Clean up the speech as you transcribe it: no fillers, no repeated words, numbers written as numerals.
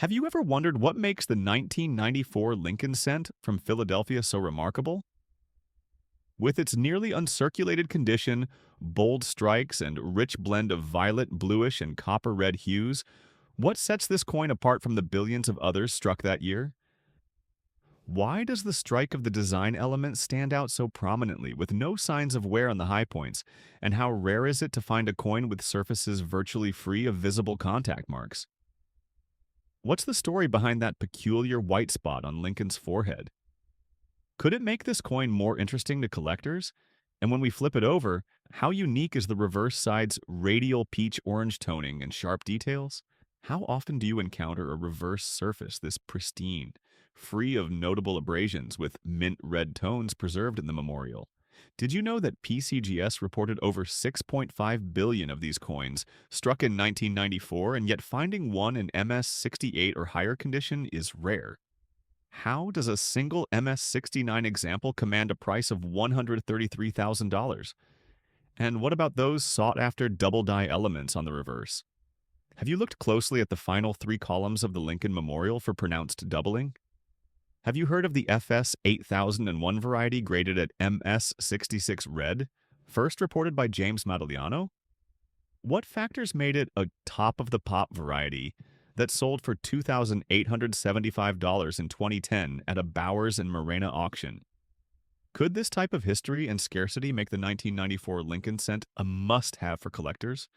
Have you ever wondered what makes the 1994 Lincoln cent from Philadelphia so remarkable? With its nearly uncirculated condition, bold strikes, and rich blend of violet, bluish, and copper red hues, what sets this coin apart from the billions of others struck that year? Why does the strike of the design element stand out so prominently with no signs of wear on the high points? And how rare is it to find a coin with surfaces virtually free of visible contact marks? What's the story behind that peculiar white spot on Lincoln's forehead? Could it make this coin more interesting to collectors? And when we flip it over, how unique is the reverse side's radial peach orange toning and sharp details? How often do you encounter a reverse surface this pristine, free of notable abrasions with mint red tones preserved in the memorial? Did you know that PCGS reported over 6.5 billion of these coins struck in 1994, and yet finding one in MS68 or higher condition is rare? How does a single MS69 example command a price of $133,000? And what about those sought-after double-die elements on the reverse? Have you looked closely at the final three columns of the Lincoln Memorial for pronounced doubling? Have you heard of the FS 8001 variety graded at MS66 red, first reported by James Modigliano? What factors made it a top-of-the-pop variety that sold for $2,875 in 2010 at a Bowers and Morena auction? Could this type of history and scarcity make the 1994 Lincoln cent a must-have for collectors?